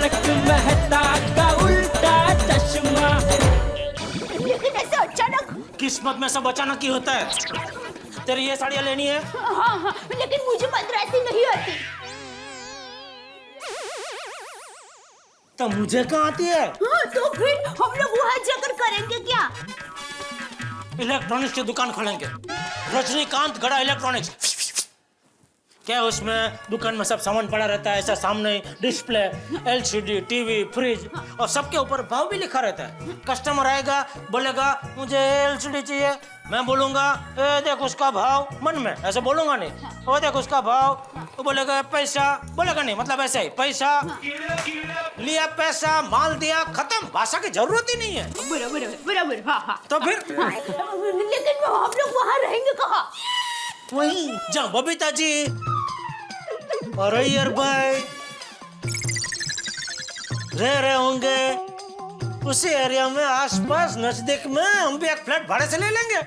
तारक मेहता का उल्टा चश्मा। लेकिन ऐसे अचानक? किस्मत में सब अचानक ही होता है। तेरी ये साड़ियाँ लेनी है? हाँ हाँ, लेकिन मुझे मद्रासी नहीं आती। तो मुझे कहाँ आती है? हाँ, तो फिर हम लोग वहाँ जाकर करेंगे क्या? इलेक्ट्रॉनिक्स की दुकान खोलेंगे, रजनीकांत गड़ा इलेक्ट्रॉनिक्स। क्या उसमें दुकान में सब सामान पड़ा रहता है, ऐसा सामने डिस्प्ले, एलसीडी, टीवी, फ्रिज, और सबके ऊपर भाव भी लिखा रहता है। कस्टमर आएगा, बोलेगा मुझे एलसीडी चाहिए, मैं बोलूंगा ए देख उसका भाव, मन में ऐसे बोलूंगा नहीं, ओ देख उसका भाव, वो बोलेगा पैसा, बोलेगा नहीं, मतलब ऐसे ही पैसा लिया, पैसा माल दिया, खत्म, भाषा की जरूरत ही नहीं है। बराबर बराबर, हाँ हाँ। तो फिर लेकिन हम लोग वहाँ रहेंगे कहाँ? वही जहाँ बबीता जी और अय्यर भाई रह रहे होंगे, उसी एरिया में आसपास नजदीक में हम भी एक फ्लैट भाड़े से ले लेंगे।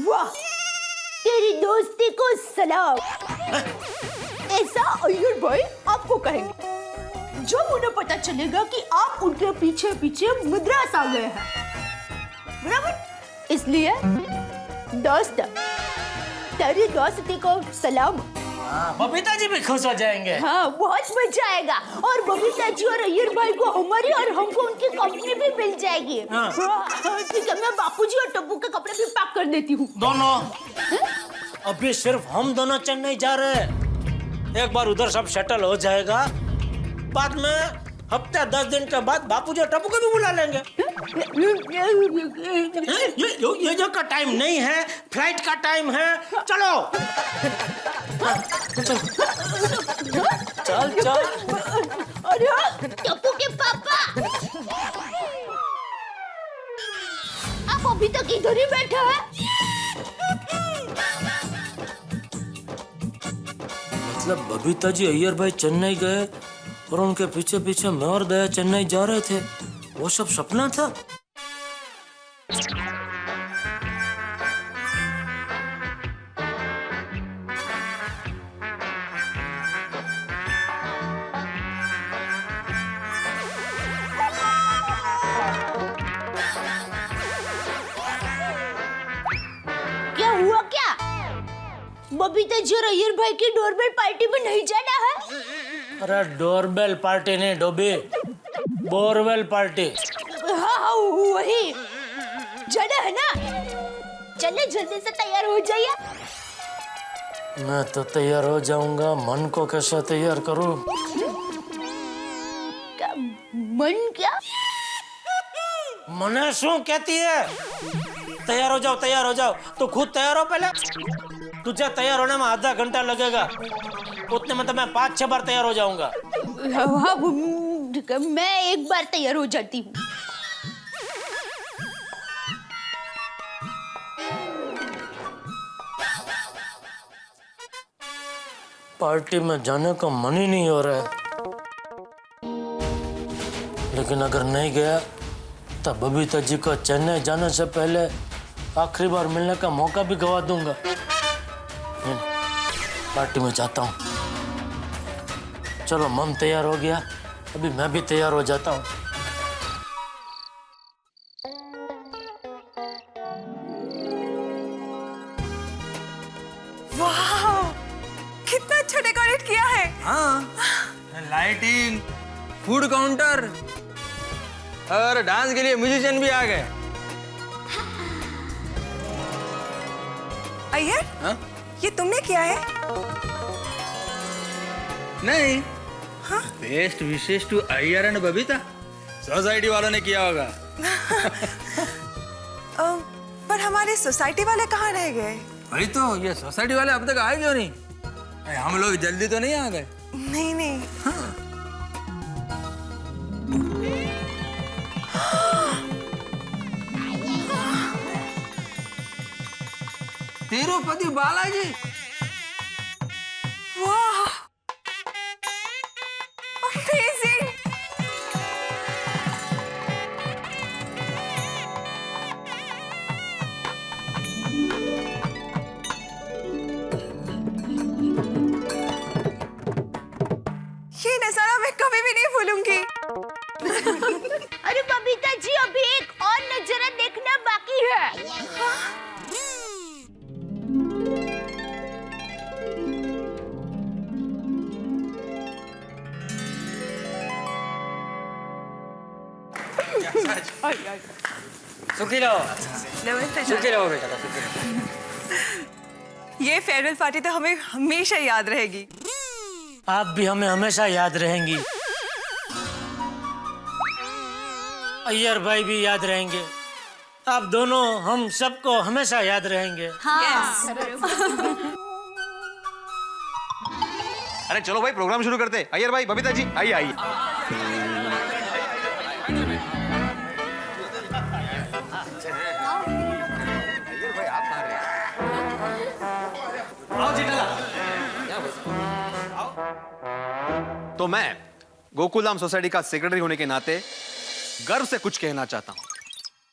वाह, तेरी दोस्ती को सलाम। ऐसा अय्यर भाई आपको कहेंगे जब उन्हें पता चलेगा कि आप उनके पीछे पीछे मद्रास आ गए हैं, बराबर? इसलिए दोस्त, तेरी दोस्ती को सलाम। बबीता जी भी खुश हो जाएंगे। हाँ, बहुत मजा आएगा, और बबीता जी और अय्यर भाई को हमारी और हमको उनकी कंपनी भी मिल जाएगी। हाँ। ठीक है, मैं बापूजी और टप्पू के कपड़े भी पैक कर देती हूँ। दोनों? अभी सिर्फ हम दोनों चेन्नई जा रहे हैं, एक बार उधर सब सेटल हो जाएगा, बाद में हफ्ते 10 दिन के बाद बापूजी और टप्पू को भी बुला लेंगे। ये जो का टाइम नहीं है, फ्लाइट का टाइम है। चलो चल चल। अरे टप्पू के पापा, आप अभी तक इधर ही बैठे हैं? मतलब बबीता जी अय्यर भाई चेन्नई गए और उनके पीछे पीछे मैं और दया चेन्नई जा रहे थे, वो सब सपना था? क्या हुआ क्या? बबीता जी और अय्यर भाई की डोरबेल पार्टी में नहीं जाना है? अरे डोरबेल पार्टी नहीं डोबी, बोरवेल पार्टी। हाँ हाँ, वही जाना है ना? चले जल्दी से तैयार हो जाइए। मैं तो तैयार हो जाऊंगा, मन को कैसे तैयार करूं? क्या मन? क्या मने शू कहती है? तैयार हो जाओ, तैयार हो जाओ। तो खुद तैयार हो पहले। तुझे तैयार होने में आधा घंटा लगेगा, उतने में तो मैं 5-6 बार तैयार हो जाऊंगा। हाँ, मैं एक बार तैयार हो जाती हूँ। पार्टी में जाने का मन ही नहीं हो रहा है, लेकिन अगर नहीं गया तो बबीता जी को चेन्नई जाने से पहले आखिरी बार मिलने का मौका भी गवा दूंगा। पार्टी में जाता हूँ। चलो, मन तैयार हो गया, अभी मैं भी तैयार हो जाता हूँ। वाह, कितना अच्छा डेकोरेट किया है। हाँ, लाइटिंग, फूड काउंटर और डांस के लिए म्यूजिशियन भी आ गए। अय्यर, हाँ? ये तुमने किया है? नहीं, best wishes to Iyer and Babita, society वालों ने किया होगा। पर हमारे सोसाइटी वाले कहाँ रह गए? वही तो, ये सोसाइटी वाले अब तक आए क्यों नहीं? हम लोग जल्दी तो नहीं आ गए? नहीं नहीं। तिरुपति बालाजी। वाह, अमेजिंग। ये नजारा मैं कभी भी नहीं भूलूंगी। अरे बबीता जी, अभी एक और नजारा देखना बाकी है। सुखी रहो, नमस्ते सुखी चाचा। रहो बेटा, सुखी रहो। ये फेयरवेल पार्टी तो हमें हमेशा याद रहेगी। आप भी हमें हमेशा याद रहेंगी। अय्यर भाई भी याद रहेंगे। आप दोनों हम सबको हमेशा याद रहेंगे। अरे चलो भाई, प्रोग्राम शुरू करते हैं। अय्यर भाई, बबीता जी, आइए आइए। तो मैं गोकुलधाम सोसाइटी का सेक्रेटरी होने के नाते गर्व से कुछ कहना चाहता हूं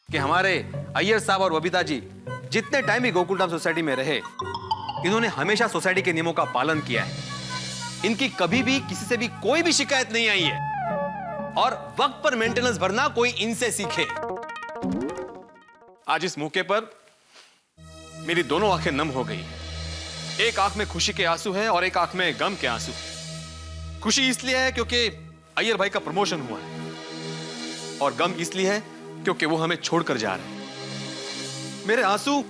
कि हमारे अय्यर साहब और बबीता जी जितने टाइम भी गोकुलधाम सोसाइटी में रहे, इन्होंने हमेशा सोसाइटी के नियमों का पालन किया है। इनकी कभी भी किसी से भी कोई भी शिकायत नहीं आई है और वक्त पर मेंटेनेंस भरना कोई इनसे सीखे। आज इस मौके पर मेरी दोनों आंखें नम हो गई। एक आंख में खुशी के आंसू है और एक आंख में गम के आंसू। खुशी इसलिए है क्योंकि अय्यर भाई का प्रमोशन हुआ है और गम इसलिए है क्योंकि वो हमें छोड़कर जा रहे हैं। मेरे आंसू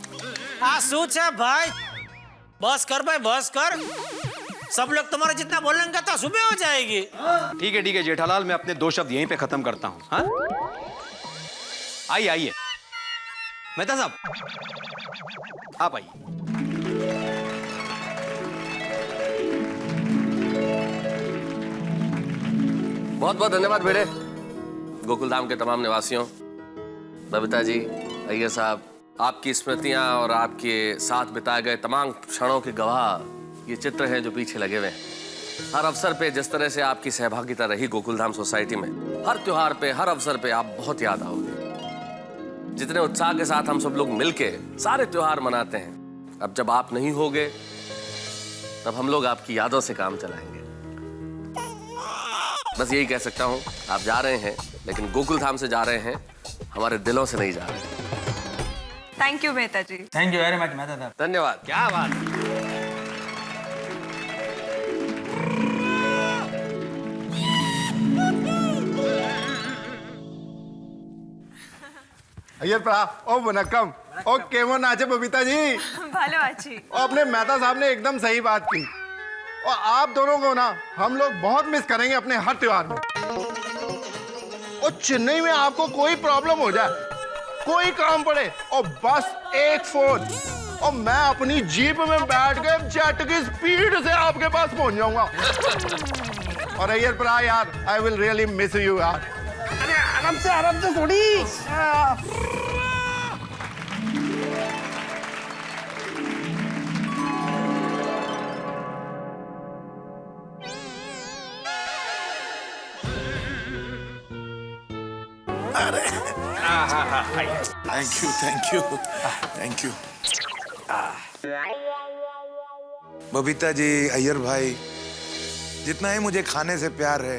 आंसू छे भाई, बस कर भाई, बस कर। सब लोग तुम्हारे जितना बोलेंगे तो सुबह हो जाएगी। ठीक है जेठालाल, मैं अपने 2 शब्द यहीं पे खत्म करता हूं। हाँ, आइए आइए मेहता साहब, आप आइए। बहुत बहुत धन्यवाद बेटे। गोकुलधाम के तमाम निवासियों, बबीता जी, अय्यर साहब, आपकी स्मृतियां और आपके साथ बिताए गए तमाम क्षणों के गवाह ये चित्र हैं जो पीछे लगे हुए हैं। हर अवसर पे जिस तरह से आपकी सहभागिता रही गोकुलधाम सोसाइटी में, हर त्योहार पे, हर अवसर पे आप बहुत याद आओगे। जितने उत्साह के साथ हम सब लोग मिलके सारे त्योहार मनाते हैं, अब जब आप नहीं होगे तब हम लोग आपकी यादों से काम चलाएंगे। बस यही कह सकता हूँ, आप जा रहे हैं लेकिन गोकुलधाम से जा रहे हैं, हमारे दिलों से नहीं जा रहे। Thank you Mehta ji. Thank you very much Mehta साहब। धन्यवाद। क्या बात है। अय्यर प्रा ओ वनक्कम ओ केमन आचे बबीता जी। भालो अच्छी। और अपने मेहता साहब ने एकदम सही बात की और आप दोनों को ना हम लोग बहुत मिस करेंगे अपने हर त्योहार में। और चेन्नई में आपको कोई प्रॉब्लम हो जाए, कोई काम पड़े और बस एक फोन और मैं अपनी जीप में बैठ के जेट की स्पीड से आपके पास पहुंच जाऊंगा। और अय्यर प्रा यार, I will really miss you यार। अरे आराम से थोड़ी। Thank you. बबीता जी, अय्यर भाई, जितना ही मुझे खाने से प्यार है,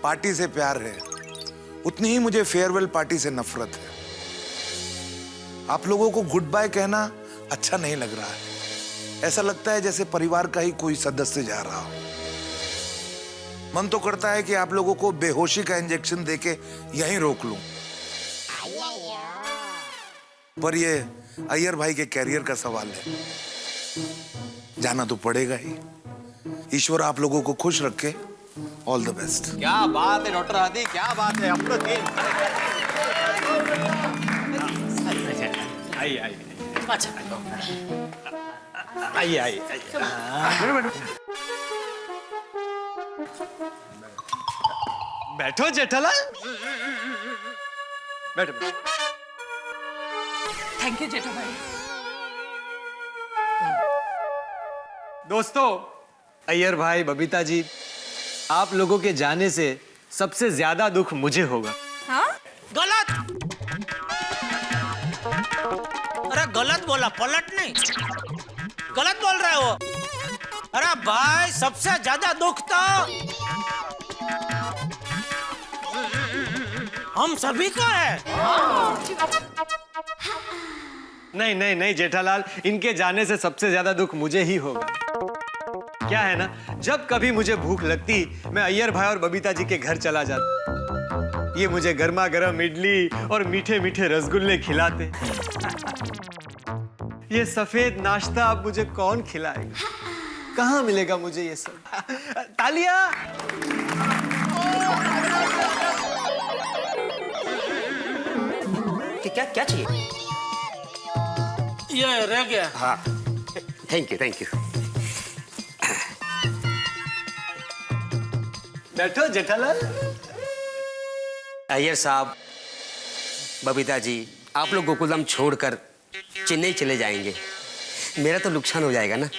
पार्टी से प्यार है, उतनी ही मुझे फेयरवेल पार्टी से नफरत है। आप लोगों को गुड बाय कहना अच्छा नहीं लग रहा है। ऐसा लगता है जैसे परिवार का ही कोई सदस्य जा रहा हो। मन तो करता है कि आप लोगों को बेहोशी का इंजेक्शन देके यहीं रोक लूं, पर ये अय्यर भाई के कैरियर का सवाल है, जाना तो पड़ेगा ही। ईश्वर आप लोगों को खुश रखे। All the best. क्या बात है डॉक्टर आदि, क्या बात है। अप्रतिम। आइए आइए। अच्छा, आइए आइए। बैठो जेठालाल, बैठो। थैंक यू जेठा भाई। दोस्तों, अय्यर भाई, बबीता जी, आप लोगों के जाने से सबसे ज्यादा दुख मुझे होगा। हाँ? गलत। अरे गलत बोला, पलट नहीं, गलत बोल रहे हो। अरे भाई, सबसे ज्यादा दुख तो हम सभी का है। नहीं नहीं नहीं जेठालाल, इनके जाने से सबसे ज्यादा दुख मुझे ही होगा। क्या है ना, जब कभी मुझे भूख लगती मैं अय्यर भाई और बबीता जी के घर चला जाता। ये मुझे गर्मा गर्म इडली और मीठे मीठे रसगुल्ले खिलाते। ये सफेद नाश्ता अब मुझे कौन खिलाएगा? कहाँ मिलेगा मुझे ये सब? तालियां! क्या क्या चाहिए? ये रह गया। हाँ, थैंक यू थैंक यू। बैठो जेठालाल। अय्यर साहब, बबीता जी, आप लोग गोकुलधाम छोड़कर चेन्नई चले जाएंगे, मेरा तो नुकसान हो जाएगा ना। नहीं,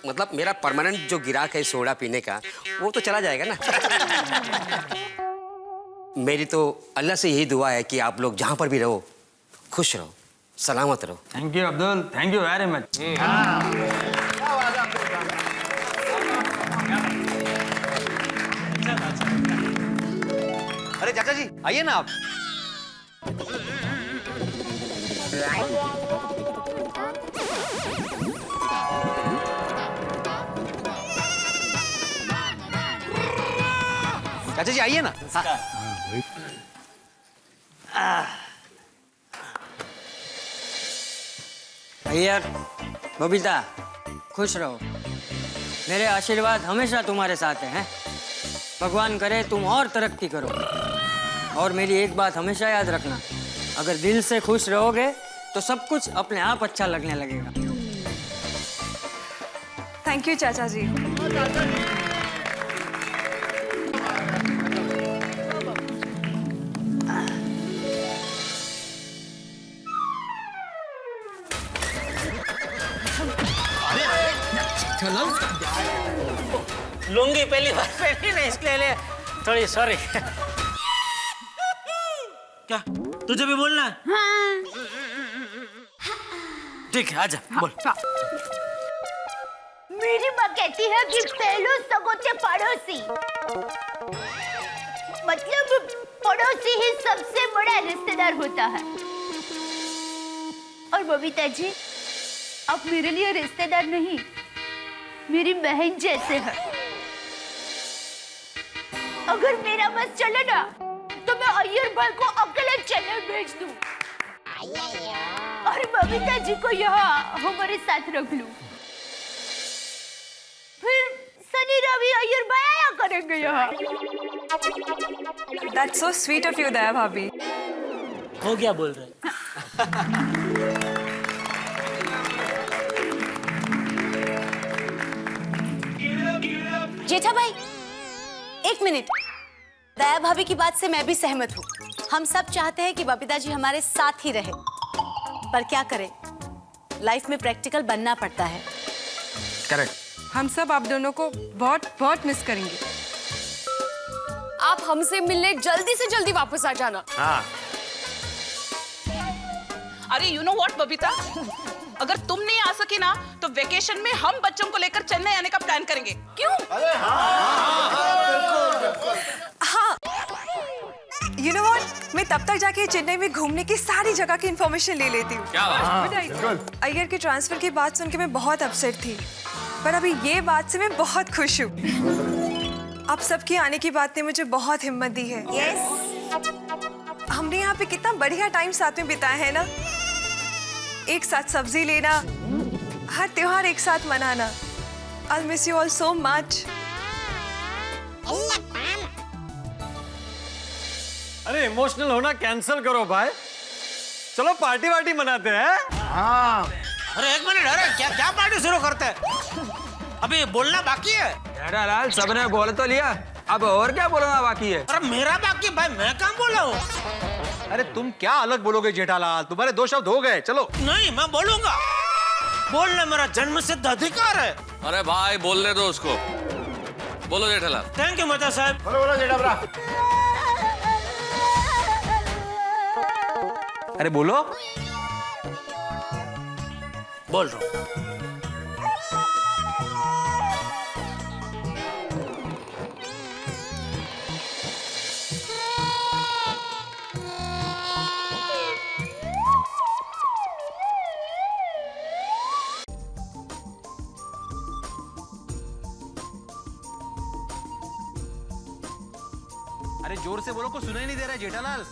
मतलब मेरा परमानेंट जो गिराक है सोडा पीने का, वो तो चला जाएगा ना। मेरी तो अल्लाह से यही दुआ है कि आप लोग जहां पर भी रहो खुश रहो, सलामत रहो। Thank you Abdul, thank you very much. अरे चाचा जी आइए ना आप। चाचा जी आइए ना। अय्यर, बबीता, खुश रहो। मेरे आशीर्वाद हमेशा तुम्हारे साथ हैं। भगवान करे तुम और तरक्की करो। और मेरी एक बात हमेशा याद रखना, अगर दिल से खुश रहोगे तो सब कुछ अपने आप अच्छा लगने लगेगा। थैंक यू चाचा जी। लुंगी पहली बार पहनी ना, इसलिए ले थोड़ी सॉरी। क्या तुझे भी बोलना है? हाँ। ठीक है आजा बोल। मेरी माँ कहती है कि पहलू सगोचे पड़ोसी, मतलब पड़ोसी ही सबसे बड़ा रिश्तेदार होता है। और बबीता जी, आप मेरे लिए रिश्तेदार नहीं, मेरी बहन जैसे है। अगर मेरा बस चले ना तो मैं अय्यर भाई को अकेले चेन्नई भेज दूं और बबीता जी को यहाँ हमारे साथ रख लूं। फिर शनि रवि अय्यर भाई आया करेंगे यहाँ। That's so sweet of you, दया भाभी। हो गया बोल रहे। जेठा भाई, एक मिनट। दया भाभी की बात से मैं भी सहमत हूँ। हम सब चाहते हैं कि बबीता जी हमारे साथ ही रहे, पर क्या करें, लाइफ में प्रैक्टिकल बनना पड़ता है। करेक्ट। हम सब आप दोनों को बहुत बहुत मिस करेंगे। आप हमसे मिलने जल्दी से जल्दी वापस आ जाना। हाँ। अरे यू नो व्हाट बबीता, अगर तुम नहीं आ सके ना तो वेकेशन में हम बच्चों को लेकर चेन्नई आने का प्लान करेंगे। क्यों? हाँ। You know what? मैं तब तक जाके चेन्नई में घूमने की सारी जगह की इंफॉर्मेशन ले लेती हूँ। अय्यर के ट्रांसफर की बात सुन के मैं बहुत अपसेट थी, पर अभी ये बात से मैं बहुत खुश हूँ। आप सबके आने की बात ने मुझे बहुत हिम्मत दी है। Yes. हमने यहाँ पे कितना बढ़िया टाइम साथ में बिताया है ना, एक साथ सब्जी लेना, हर त्योहार एक साथ मनाना। I'll miss you all so much. अरे इमोशनल होना कैंसिल करो भाई, चलो पार्टी वार्टी मनाते हैं। हाँ। अरे एक मिनट, अरे क्या क्या पार्टी शुरू करते हैं? अभी बोलना बाकी है। जेठालाल, सबने बोल तो लिया, अब और क्या बोलना बाकी है? अरे मेरा बाकी भाई, मैं कहाँ बोला हूँ? अरे तुम क्या अलग बोलोगे जेठालाल, तुम्हारे 2 शब्द हो गए। चलो। नहीं, मैं बोलूंगा, बोलना मेरा जन्म सिद्ध अधिकार है। अरे भाई बोलने दो उसको। बोलो जेठालाल। थैंक यू मेहता साहब। बोलो बोलो जेठा भरा। अरे बोलो। बोल रहा हूँ। अरे जोर से बोलो, को सुनाई नहीं दे रहा है जेठालाल।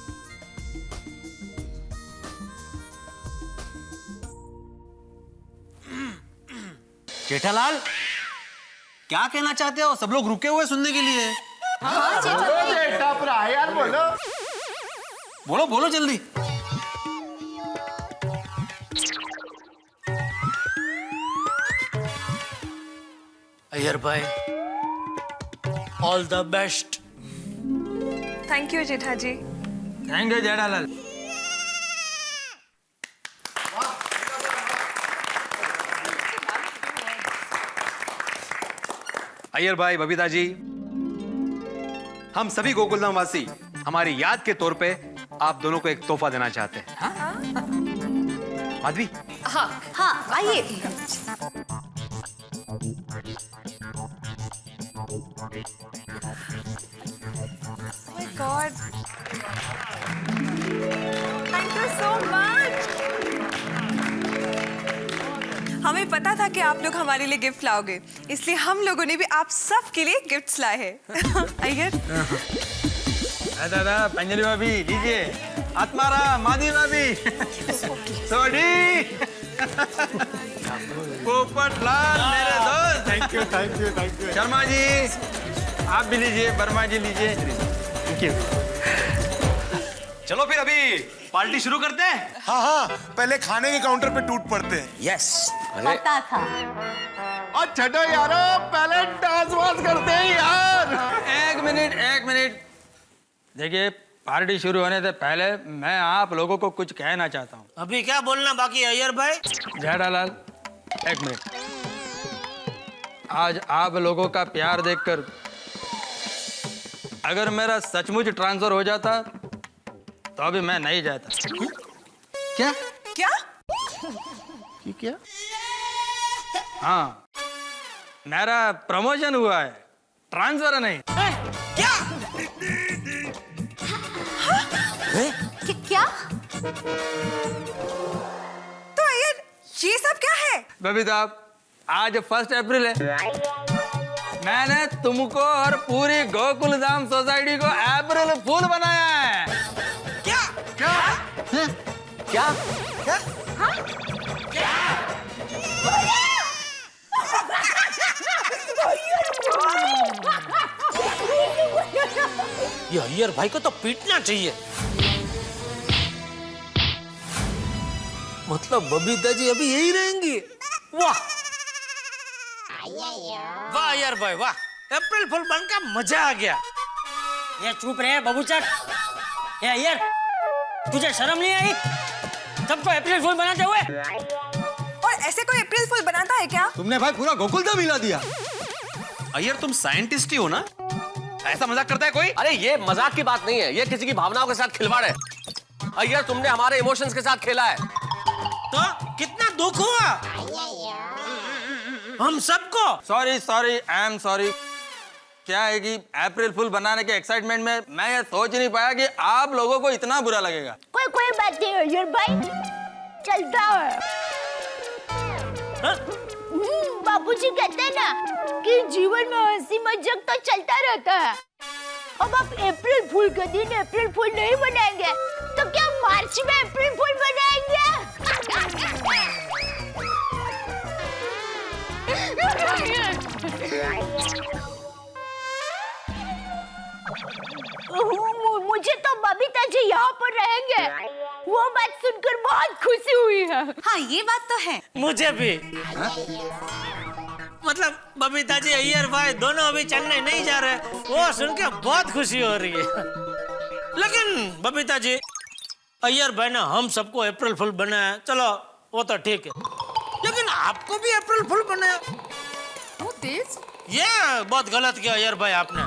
जेठालाल, क्या कहना चाहते हो? सब लोग रुके हुए सुनने के लिए। बोलो जेठा भरा यार, बोलो। बोलो बोलो जल्दी। अय्यर भाई, all the best. Thank you Jetha ji. Thank you Jethalal. Iyer भाई, बबीता जी, हम सभी गोकुलधाम वासी हमारी याद के तौर पे आप दोनों को एक तोहफा देना चाहते हैं। माधवी, हाँ हाँ आइए। My God, thank you so much. हमें पता था कि आप लोग हमारे लिए गिफ्ट लाओगे, इसलिए हम लोगों ने भी आप सब के लिए गिफ्ट्स लाए हैं। अय्यर, दादा, पंजरी भाभी लीजिए। आत्मारा, मादी भाभी, सोडी, पोपटलाल मेरे दोस्त। Thank you thank you thank you. Sharma ji आप भी लीजिए, वर्मा जी लीजिए। Thank you. चलो फिर अभी पार्टी शुरू करते हैं। हाँ हाँ, पहले खाने के काउंटर पे टूट पड़ते हैं। यस। पता था। और छठो यारो, पहले डांस वांस करते हैं यार। एक मिनट। देखिए, पार्टी शुरू होने से पहले मैं आप लोगों को कुछ कहना चाहता हूँ। अभी क्या बोलना बाकी अय्यर भाई? जेठालाल, एक मिनट। आज आप लोगों का प्यार देखकर अगर मेरा सचमुच ट्रांसफर हो जाता तो अभी मैं नहीं जाता। क्या? क्या? क्या? हाँ, मेरा प्रमोशन हुआ है, ट्रांसफर नहीं। क्या? तो अय्यर, ये सब क्या है? बबीता, आज 1 अप्रैल है। मैंने तुमको और पूरी गोकुलधाम सोसाइटी को अप्रैल फूल बनाया है। क्या? ये अय्यर भाई को तो पीटना चाहिए। मतलब बबीता जी अभी यही रहेंगी? वाह वाह अय्यर भाई वाह, अप्रैल फूल बनकर मजा आ गया। ये चुप रहे बबूचक। ये अय्यर, तुझे शर्म नहीं आई सबको अप्रैल फूल बनाते हुए? और ऐसे कोई अप्रैल फूल बनाता है क्या? तुमने भाई पूरा गोकुलधाम हिला दिया। अय्यर, तुम साइंटिस्ट ही हो ना? ऐसा मजाक करता है कोई? अरे ये मजाक की बात नहीं है, ये किसी की भावनाओं के साथ खिलवाड़ है। अय्यर, तुमने हमारे इमोशंस के साथ खेला है। तो कितना दुख हुआ हम सबको। Sorry, I am sorry. क्या है कि अप्रैल फूल बनाने के एक्साइटमेंट में मैं ये सोच नहीं पाया कि आप लोगों को इतना बुरा लगेगा। कोई बात नहीं अय्यर भाई, चलता है। बाबूजी कहते हैं ना कि जीवन में हंसी मजाक तो चलता रहता है। अब आप अप्रैल फूल के दिन अप्रैल फूल नहीं बनाएंगे तो क्या मार्च में अप्रैल फूल बनाएंगे? मुझे तो बबीता जी यहाँ पर रहेंगे, वो बात सुनकर बहुत खुशी हुई है। हाँ ये बात तो है। मुझे भी। मतलब बबीता जी अय्यर भाई दोनों अभी चेन्नई नहीं जा रहे, वो सुन के बहुत खुशी हो रही है। लेकिन बबीता जी, अय्यर भाई ने हम सबको अप्रैल फूल बनाया, चलो वो तो ठीक है, लेकिन आपको भी अप्रैल फूल बनाया, ये बहुत गलत किया अय्यर भाई आपने।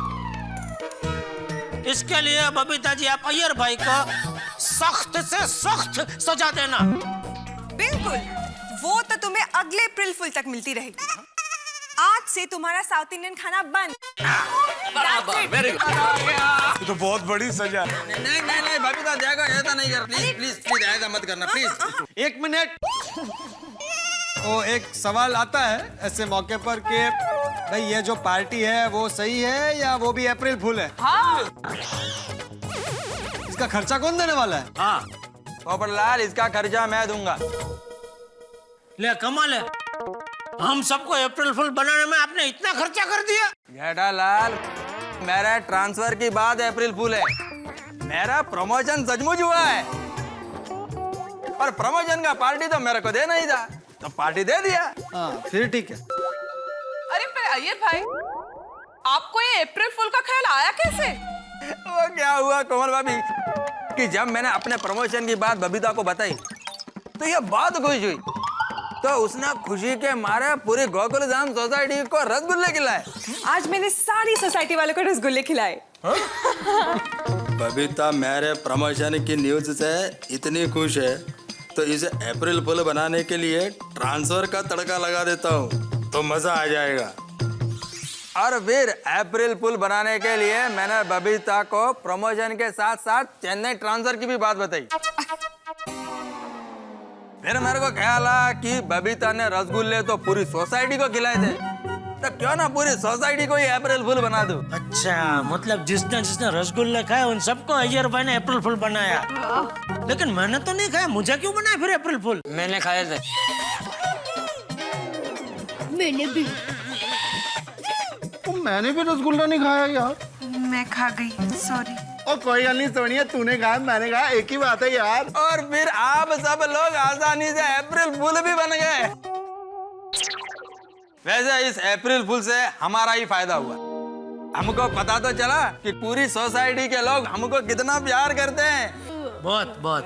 इसके लिए बबीता जी आप अय्यर भाई को सख्त से सख्त सजा देना। बिल्कुल, वो तो तुम्हें अगले अप्रैल फूल तक मिलती रहेगी। आज से तुम्हारा साउथ इंडियन खाना बंद। Very good. ये तो बहुत बड़ी सजा। नहीं बबीता, जाएगा ऐसा नहीं कर। प्लीज ऐसा मत करना प्लीज। एक मिनट। वो एक सवाल आता है ऐसे मौके पर कि भाई ये जो पार्टी है वो सही है या वो भी अप्रैल फूल है? हाँ इसका खर्चा कौन देने वाला है? हाँ पोपटलाल, इसका खर्चा मैं दूंगा। ले कमाल है, हम सबको अप्रैल फूल बनाने में आपने इतना खर्चा कर दिया। जेठालाल, मेरा ट्रांसफर की बात अप्रैल फूल है, मेरा प्रमोशन सचमुच हुआ है और प्रमोशन का पार्टी तो मेरे को देना ही था, तो पार्टी दे दिया। हाँ फिर ठीक है। अरे पर अय्यर भाई, आपको ये अप्रैल फूल का ख्याल आया कैसे? वो क्या हुआ कोमल भाभी कि जब मैंने अपने प्रमोशन की बात बबीता को बताई तो ये बहुत खुश हुई, तो उसने खुशी के मारे पूरी गोकुलधाम सोसाइटी को रसगुल्ले खिलाए। आज मैंने सारी सोसाइटी वालों को रसगुल्ले खिलाए। बबीता मेरे प्रमोशन की न्यूज से इतनी खुश है तो इसे अप्रैल फूल बनाने के लिए ट्रांसफर का तड़का लगा देता हूँ तो मजा आ जाएगा। और फिर अप्रैल फूल बनाने के लिए मैंने बबीता को प्रमोशन के साथ साथ चेन्नई ट्रांसफर की भी बात बताई। फिर मेरे को ख्याल आया कि बबीता ने रसगुल्ले तो पूरी सोसाइटी को खिलाए थे, तो क्यों ना पूरी सोसाइटी को ही अप्रैल फूल बना दूं। अच्छा, मतलब जिसने जिसने रसगुल्ले खाए उन सबको अय्यर भाई ने अप्रैल फूल बनाया। लेकिन मैंने तो नहीं खाया, मुझे क्यों बनाया फिर अप्रैल फूल? मैंने खाए थे। मैंने भी। मैंने भी रसगुल्ला नहीं खाया यार। मैं खा गई, सॉरी। और कोई गल नहीं सोनिया, तूने खाया मैंने खाया, एक ही बात है यार। और फिर आप सब लोग आसानी से अप्रैल फूल भी बन गए। वैसे इस अप्रैल फूल से हमारा ही फायदा हुआ, हमको पता तो चला कि पूरी सोसाइटी के लोग हमको कितना प्यार करते हैं। बहुत बहुत।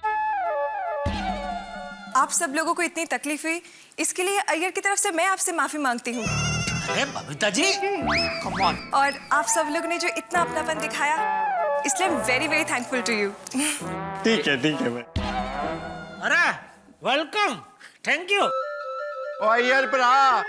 आप सब लोगों को इतनी तकलीफ हुई, इसके लिए अय्यर की तरफ से मैं आपसे माफी मांगती हूँ। अरे बबीता जी, कम ऑन। और आप सब लोग ने जो इतना अपनापन दिखाया, इसलिए I am very very thankful to you. ठीक है भाई। अरे वेलकम, थैंक यू। ओ यार भरा,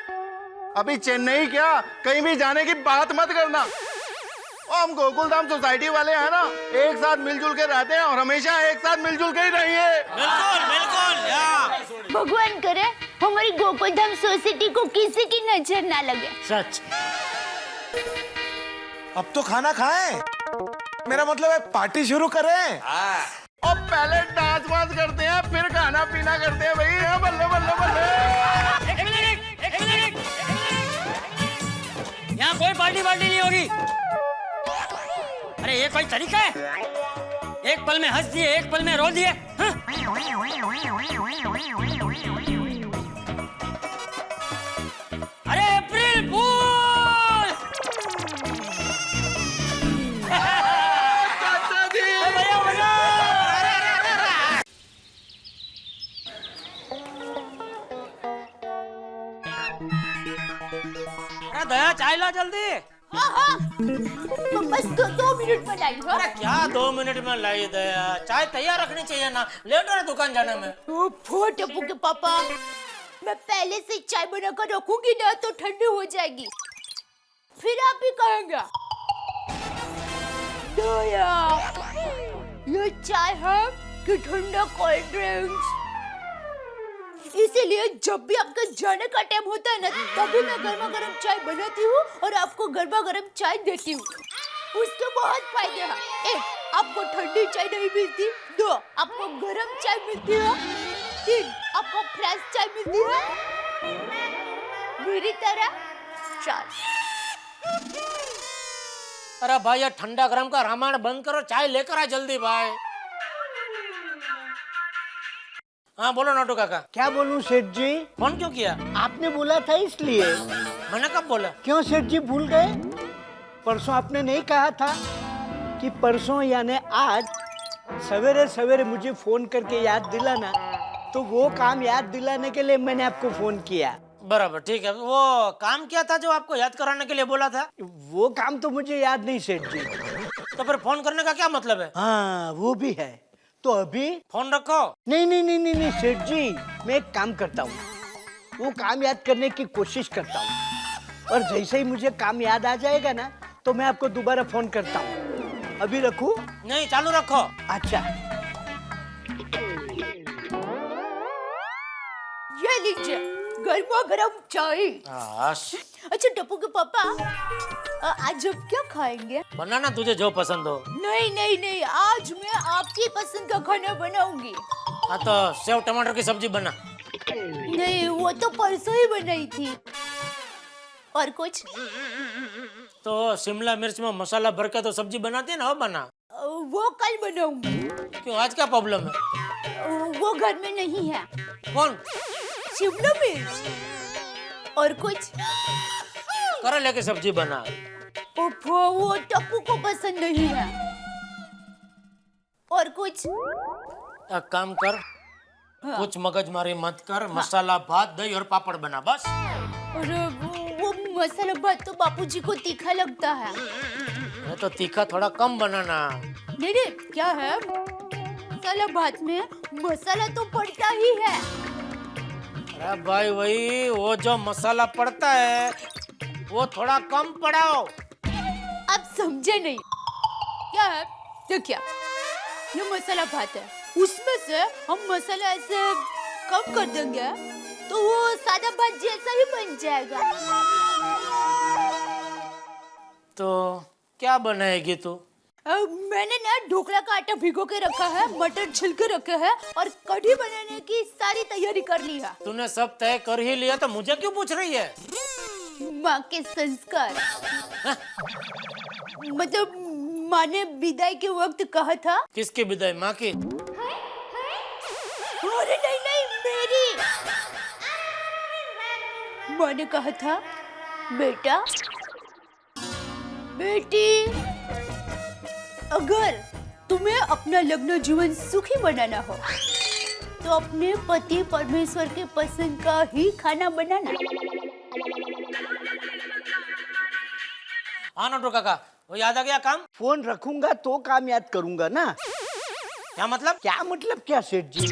अभी चेन्नई क्या कहीं भी जाने की बात मत करना। ओ हम गोकुलधाम सोसाइटी वाले हैं ना, एक साथ मिलजुल के रहते हैं और हमेशा एक साथ मिलजुल के ही रहिए। बिल्कुल बिल्कुल या। भगवान करे हमारी गोकुलधाम सोसाइटी को किसी की नजर ना लगे। सच। अब तो खाना खाएं, मेरा मतलब है पार्टी शुरू करें। और पहले डांस वांस करते हैं, फिर खाना पीना करते हैं भाई। हाँ, बल्ले बल्ले बल्ले। एक मिनट। यहाँ कोई पार्टी नहीं होगी। अरे ये कोई तरीका है? एक पल में हंस दिए, एक पल में रो दिए। हाँ? अरे अप्रैल फूल! अरे दया, चाय ला जल्दी। हाँ, बस 2 मिनट में लाई। अरे क्या 2 मिनट में लाई दया, चाय तैयार रखनी चाहिए ना, लेट हो रहा है दुकान जाने में। टप्पू के पापा, मैं पहले से चाय बनाकर रखूंगी ना तो ठंडी हो जाएगी, फिर आप ही कहेंगे दया ये चाय है कि ठंडा कोल्ड ड्रिंक्स। इसीलिए जब भी आपका जाने का टाइम होता है ना, तभी मैं गर्मा गर्म चाय बनाती हूँ और आपको गर्मा गर्म चाय देती हूँ। उसके बहुत फायदे हैं। 1, आपको ठंडी चाय नहीं मिलती। 2, आपको गर्म चाय मिलती है। 3, आपको फ्रेश चाय मिलती है मेरी तरह। 4। अरे भाई यार, ठंडा गरम का रामायण बंद करो, चाय लेकर आ जल्दी भाई। हाँ बोलो नाटू काका। क्या बोलूं सेठ जी? फोन क्यों किया? आपने बोला था इसलिए। मैंने कब बोला? क्यों सेठ जी भूल गए? परसों आपने नहीं कहा था कि परसों यानी आज सवेरे सवेरे मुझे फोन करके याद दिलाना, तो वो काम याद दिलाने के लिए मैंने आपको फोन किया। बराबर, ठीक है। वो काम क्या था जो आपको याद कराने के लिए बोला था? वो काम तो मुझे याद नहीं सेठ जी। तो फिर फोन करने का क्या मतलब है? हाँ वो भी है। तो अभी फोन रखो। नहीं सेठ जी, मैं एक काम करता हूँ, वो काम याद करने की कोशिश करता हूँ और जैसे ही मुझे काम याद आ जाएगा ना तो मैं आपको दोबारा फोन करता हूँ। अभी रखूं? नहीं, चालू रखो। अच्छा, ये लीजिए गर्मा गर्म चाय। अच्छा टप्पू के पापा, आज हम क्या खाएंगे? बनाना तुझे जो पसंद हो। नहीं नहीं नहीं, आज मैं आपकी पसंद का खाना बनाऊंगी। हाँ तो सेव टमाटर की सब्जी बना। नहीं, वो तो परसों ही बनाई थी। और कुछ? तो शिमला मिर्च में मसाला भर के तो सब्जी बनाती है ना, वो बना। वो कल बनाऊंगी। क्यों, आज क्या प्रॉब्लम है? वो घर में नहीं है। कौन? शिमला मिर्च। और कुछ? करेले की सब्जी बना। वो टप्पू को पसंद नहीं है। और कुछ? एक काम कर, कुछ मगजमारी मत कर, मसाला भात, दही और पापड़ बना बस। और वो मसाला भात तो बापूजी को तीखा लगता है। मैं तो तीखा थोड़ा कम बनाना। नहीं नहीं, क्या है, मसाला भात में मसाला तो पड़ता ही है। अरे भाई वही, वो जो मसाला पड़ता है वो थोड़ा कम पड़ाओ। आप समझे नहीं। क्या है, देखिए ये मसाला भात है, उसमें से हम मसाला ऐसे कम कर देंगे तो वो सादा भात जैसा ही बन जाएगा। तो क्या बनाएगी तू? मैंने ना ढोकला का आटा भिगो के रखा है, मटर छिल के रखे है और कढ़ी बनाने की सारी तैयारी कर ली है। तूने सब तय कर ही लिया तो मुझे क्यों पूछ रही है? माँ के संस्कार। मतलब माँ ने विदाई के वक्त कहा था। किसकी विदाई, माँ की? अरे नहीं नहीं, मेरी। माँ ने कहा था, बेटा बेटी, अगर तुम्हें अपना लग्न जीवन सुखी बनाना हो तो अपने पति परमेश्वर के पसंद का ही खाना बनाना। हाँ नोटू काका, वो याद आ गया काम? फोन रखूंगा तो काम याद करूंगा ना। क्या मतलब? क्या मतलब क्या सेठ जी,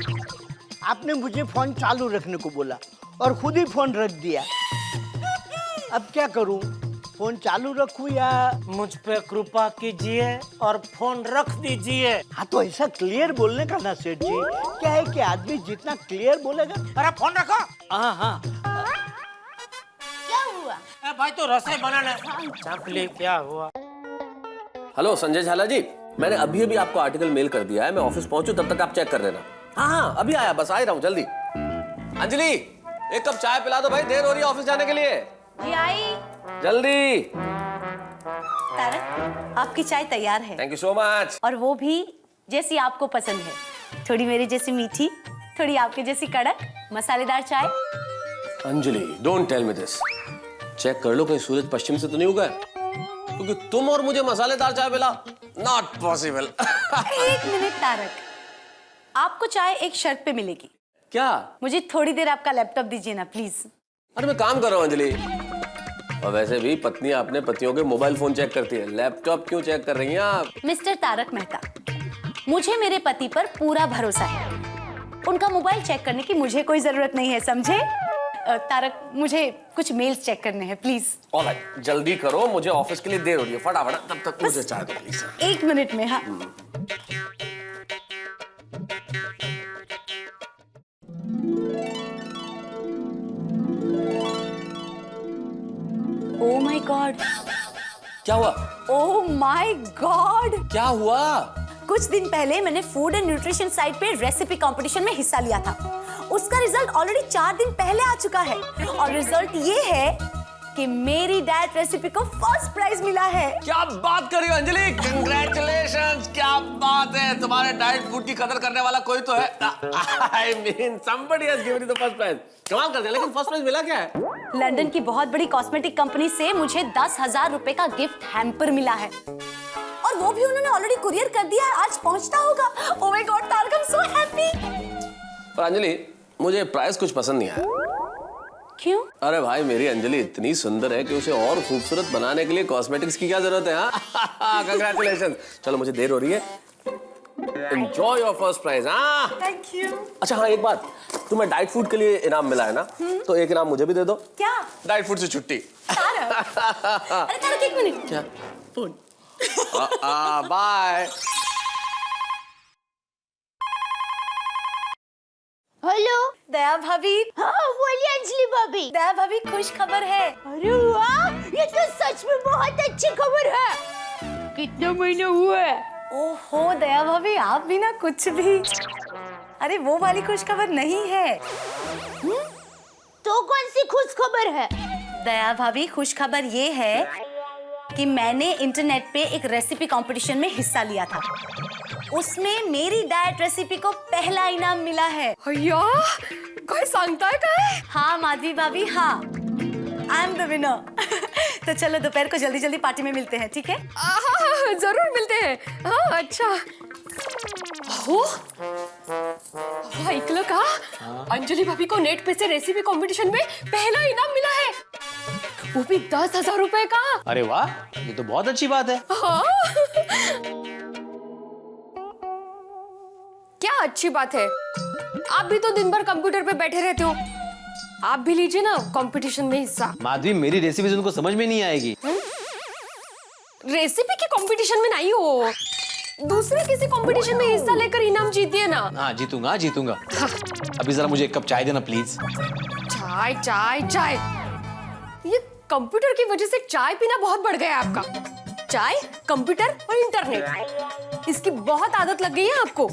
आपने मुझे फोन चालू रखने को बोला और खुद ही फोन रख दिया। अब क्या करूं, फोन चालू रखूं या? मुझ पे कृपा कीजिए और फोन रख दीजिए। हाँ तो ऐसा क्लियर बोलने का ना सेठ जी, क्या है कि आदमी जितना क्लियर बोलेगा। अरे फोन रखो। हाँ हाँ। क्या हुआ? भाई तो रसोई बनाना चापली, क्या हुआ? हेलो संजय झाला जी, मैंने अभी अभी आपको आर्टिकल मेल कर दिया है। मैं ऑफिस पहुंचूं तब तक आप चेक कर लेना। हाँ हाँ अभी आया, बस आ ही रहा हूँ जल्दी। अंजलि एक कप चाय पिला दो भाई, देर हो रही है ऑफिस जाने के लिए। जी आई। जल्दी। तारक, आपकी चाय तैयार है। Thank you so much. और वो भी जैसी आपको पसंद है, थोड़ी मेरी जैसी मीठी, थोड़ी आपके जैसी कड़क, मसालेदार चाय। Anjali don't tell me this. Check कर लो कहीं सूरज पश्चिम से तो नहीं उगा, क्योंकि तुम और मुझे मसालेदार चाय पिला, नॉट पॉसिबल। एक मिनट तारक, आपको चाय एक शर्त पे मिलेगी। क्या? मुझे थोड़ी देर आपका लैपटॉप दीजिए ना प्लीज। अरे मैं काम कर रहा हूँ अंजलि। और वैसे भी पत्नियां अपने पतियों के मोबाइल फोन चेक करती है, लैपटॉप क्यों चेक कर रही हैं आप? मिस्टर तारक मेहता, मुझे मेरे पति पर पूरा भरोसा है। उनका मोबाइल चेक करने की मुझे कोई जरूरत नहीं है, समझे? तारक, मुझे कुछ मेल्स चेक करने हैं प्लीज। ऑलराइट, जल्दी करो, मुझे ऑफिस के लिए देर हो रही है, फटाफट। तब तक मुझे चाय दो प्लीज। एक मिनट में। हाँ ओह माय गॉड। क्या हुआ? ओह माय गॉड। क्या हुआ? कुछ दिन पहले मैंने फूड एंड न्यूट्रिशन साइट पे रेसिपी कंपटीशन में हिस्सा लिया था। उसका रिजल्ट ऑलरेडी 4 दिन पहले आ चुका है और रिजल्ट ये है कि मेरी डाइट रेसिपी को फर्स्ट प्राइज मिला है। क्या बात कर रही हो अंजलि? कांग्रेचुलेशंस, क्या बात है। तुम्हारे डाइट फूड की कदर करने वाला कोई तो है। I mean somebody has given you the first prize। कमाल कर दिया, लेकिन फर्स्ट प्राइज मिला क्या है? लंदन की बहुत बड़ी कॉस्मेटिक कंपनी से मुझे 10,000 रुपए का गिफ्ट हैम्पर मिला है और वो भी उन्होंने ऑलरेडी कुरियर कर दिया है, आज पहुंचता होगा। Oh my god Tarak, I am so happy. पर अंजलि मुझे प्राइस कुछ पसंद नहीं आया। क्यों? अरे भाई मेरी अंजलि इतनी सुंदर है कि उसे और खूबसूरत बनाने के लिए कॉस्मेटिक्स की क्या जरूरत है? हाँ कांग्रेचुलेशंस। चलो मुझे देर हो रही है, एंजॉय योर फर्स्ट प्राइज। हाँ थैंक यू। अच्छा हाँ एक बात, तुम्हें डाइट फूड के लिए इनाम मिला है ना, तो एक इनाम मुझे भी दे दो। क्या? डाइट फूड से छुट्टी। अरे तारक एक मिनट। क्या? फोन। बाय। हेलो, दया भाभी। हाँ बोलिए अंजलि भाभी। दया भाभी खुश खबर है। अरे वाह, ये तो सच में बहुत अच्छी खबर है। कितने महीने हुए? ओहो दया भाभी, आप भी ना कुछ भी। अरे वो वाली खुश खबर नहीं है। तो कौन सी खुश खबर है? दया भाभी खुश खबर ये है कि मैंने इंटरनेट पे एक रेसिपी कंपटीशन में हिस्सा लिया था। उसमें मेरी डाइट रेसिपी को पहला इनाम मिला है। अय्या, कोई सांगताय काय? हाँ माधवी भाभी, हाँ, आई एम द विनर। तो चलो दोपहर को जल्दी जल्दी पार्टी में मिलते हैं, ठीक है? हाँ, जरूर मिलते हैं। हाँ अच्छा। हो ऐकलं का? अंजलि भाभी को नेट पे से रेसिपी कंपटीशन में पहला इनाम मिला है, वो भी 10,000 रुपए का। अरे वाह, ये तो बहुत अच्छी बात है। हाँ। क्या अच्छी बात है? आप भी तो दिन भर कंप्यूटर पे बैठे रहते हो, आप भी लीजिए ना कंपटीशन में हिस्सा। माधवी, मेरी रेसिपी उनको समझ में नहीं आएगी। रेसिपी के कंपटीशन में नहीं हो, दूसरे किसी कंपटीशन में हिस्सा लेकर इनाम जीतिए ना। हाँ जीतूंगा जीतूंगा। अभी जरा मुझे एक कप चाय देना प्लीज। चाय चाय चाय, ये कंप्यूटर की वजह से चाय पीना बहुत बढ़ गया है आपका। चाय, कंप्यूटर और इंटरनेट, इसकी बहुत आदत लग गई है आपको।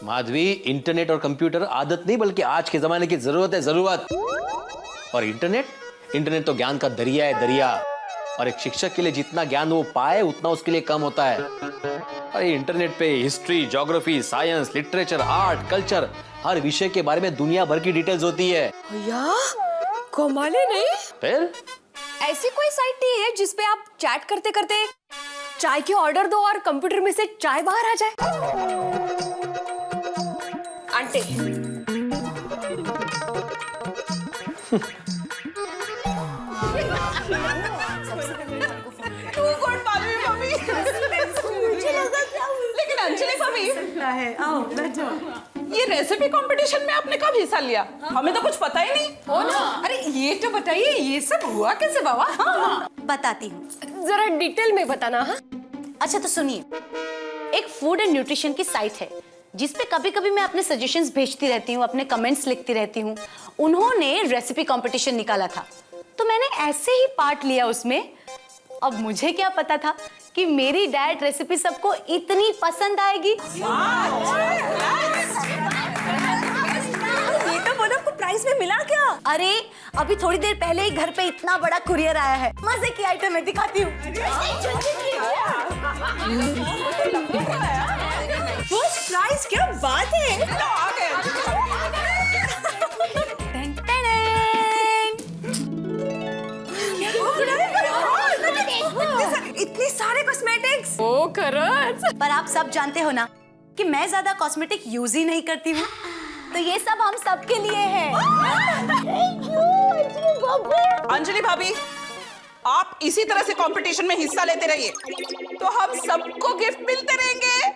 माधवी, इंटरनेट और कंप्यूटर आदत नहीं बल्कि आज के जमाने की जरूरत है, जरूरत। और इंटरनेट तो ज्ञान का दरिया है, दरिया। और एक शिक्षक के लिए जितना ज्ञान वो पाए उतना उसके लिए कम होता है। अरे इंटरनेट पे history, geography, science, literature, art, culture, हर विषय के बारे में दुनिया भर की डिटेल्स होती है। या कमाले नहीं? फिर ऐसी कोई साइट नहीं है जिसपे आप चैट करते करते चाय के ऑर्डर दो और कंप्यूटर में से चाय बाहर आ जाए? आंटी, लेकिन अंजलि भाभी, ये रेसिपी कंपटीशन में आपने कब हिस्सा लिया? हमें तो कुछ पता ही नहीं। हो ना? अरे ये तो बताइए, ये सब हुआ कैसे बाबा? हाँ, बताती हूँ, जरा डिटेल में बताना। हाँ अच्छा तो सुनिए, एक फूड एंड न्यूट्रिशन की साइट है जिसपे कभी कभी मैं अपने सजेशंस भेजती रहती हूँ, अपने कमेंट्स लिखती रहती हूँ। उन्होंने रेसिपी कंपटीशन निकाला था तो मैंने ऐसे ही पार्ट लिया उसमें। अब मुझे क्या पता था कि मेरी डाइट रेसिपी सबको इतनी पसंद आएगी। ये तो बोलो, आपको प्राइस में मिला क्या? अरे अभी थोड़ी देर पहले ही घर पे इतना बड़ा कुरियर आया है। मजे की आइटम है, दिखाती हूँ। फर्स्ट प्राइस, क्या बात है। इतने सारे कॉस्मेटिक्स। ओ खरच। पर आप सब जानते हो ना कि मैं ज्यादा कॉस्मेटिक यूज ही नहीं करती हूँ, तो ये सब हम सबके लिए है। अंजलि भाभी, आप इसी तरह से कंपटीशन में हिस्सा लेते रहिए तो हम सबको गिफ्ट मिलते रहेंगे।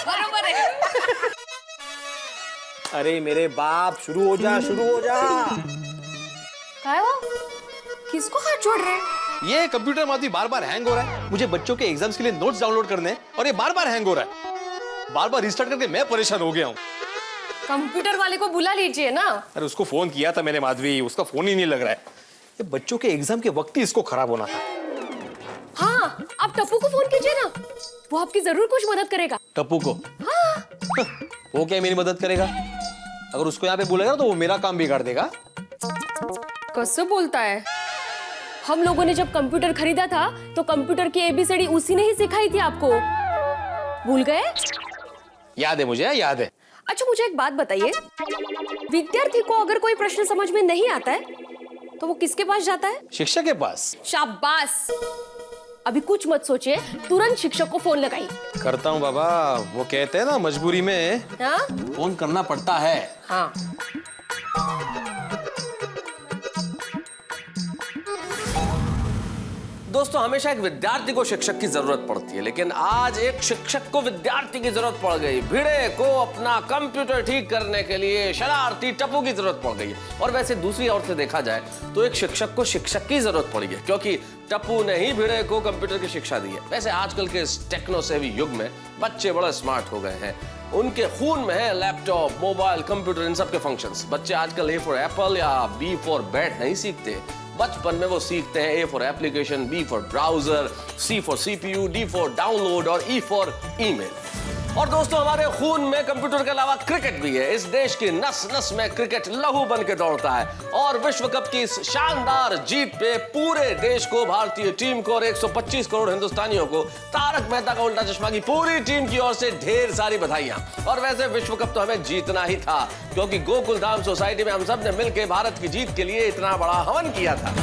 बरोबर है। अरे मेरे बाप, शुरू हो जा, शुरू हो जा। क्या हो? किसको हाथ जोड़ रहे हैं? ये कंप्यूटर माधवी बार बार हैंग हो रहा है। मुझे बच्चों के एग्जाम्स के लिए नोट्स डाउनलोड करने हैं और ये बार बार हैंग हो रहा है। बार बार रिस्टार्ट करके मैं परेशान हो गया हूँ। कंप्यूटर वाले को बुला लीजिए ना। अरे उसको फोन किया था मैंने माधवी, उसका फोन ही नहीं लग रहा है। ये बच्चों के एग्जाम के वक्त ही इसको खराब होना था। हाँ, आप टप्पू को फोन कीजिए ना, वो आपकी जरूर कुछ मदद करेगा। टप्पू को? हाँ। वो क्या मेरी मदद करेगा? अगर उसको यहाँ पे बुलाएगा तो वो मेरा काम बिगाड़ देगा। कैसे बोलता है? हम लोगों ने जब कंप्यूटर खरीदा था तो कंप्यूटर की एबीसीडी उसी ने ही सिखाई थी आपको, भूल गए? याद है मुझे, याद है। अच्छा मुझे एक बात बताइए, विद्यार्थी को अगर कोई प्रश्न समझ में नहीं आता है तो वो किसके पास जाता है? शिक्षक के पास। शाबाश। अभी कुछ मत सोचिए, तुरंत शिक्षक को फोन लगाइए। करता हूँ बाबा, वो कहते हैं ना मजबूरी में फोन करना पड़ता है। हाँ। दोस्तों, हमेशा एक विद्यार्थी को शिक्षक की जरूरत पड़ती है, लेकिन आज एक शिक्षक को विद्यार्थी की जरूरत पड़ गई। भिड़े को अपना कंप्यूटर ठीक करने के लिए शरारती टप्पू की जरूरत पड़ गई है। और वैसे दूसरी ओर से देखा जाए तो एक शिक्षक को शिक्षक की जरूरत पड़ी है, क्योंकि टप्पू ने ही भिड़े को कंप्यूटर की शिक्षा दी है। वैसे आजकल के इस टेक्नो सेवी युग में बच्चे बड़े स्मार्ट हो गए हैं। उनके खून में है लैपटॉप, मोबाइल, कंप्यूटर, इन सब के फंक्शंस। बच्चे आजकल ए फॉर एप्पल या बी फॉर बैट नहीं सीखते, बचपन में वो सीखते हैं A for application, B for browser, C for CPU, D for download और ई फॉर ईमेल। और दोस्तों, हमारे खून में कंप्यूटर के अलावा क्रिकेट भी है। इस देश की नस नस में क्रिकेट लहू बन के दौड़ता है और विश्व कप की इस शानदार जीत पे पूरे देश को, भारतीय टीम को और 125 करोड़ हिंदुस्तानियों को तारक मेहता का उल्टा चश्मा की पूरी टीम की ओर से ढेर सारी बधाइयां। और वैसे विश्व कप तो हमें जीतना ही था, क्योंकि गोकुल धाम सोसाइटी में हम सब ने मिलकर भारत की जीत के लिए इतना बड़ा हवन किया था।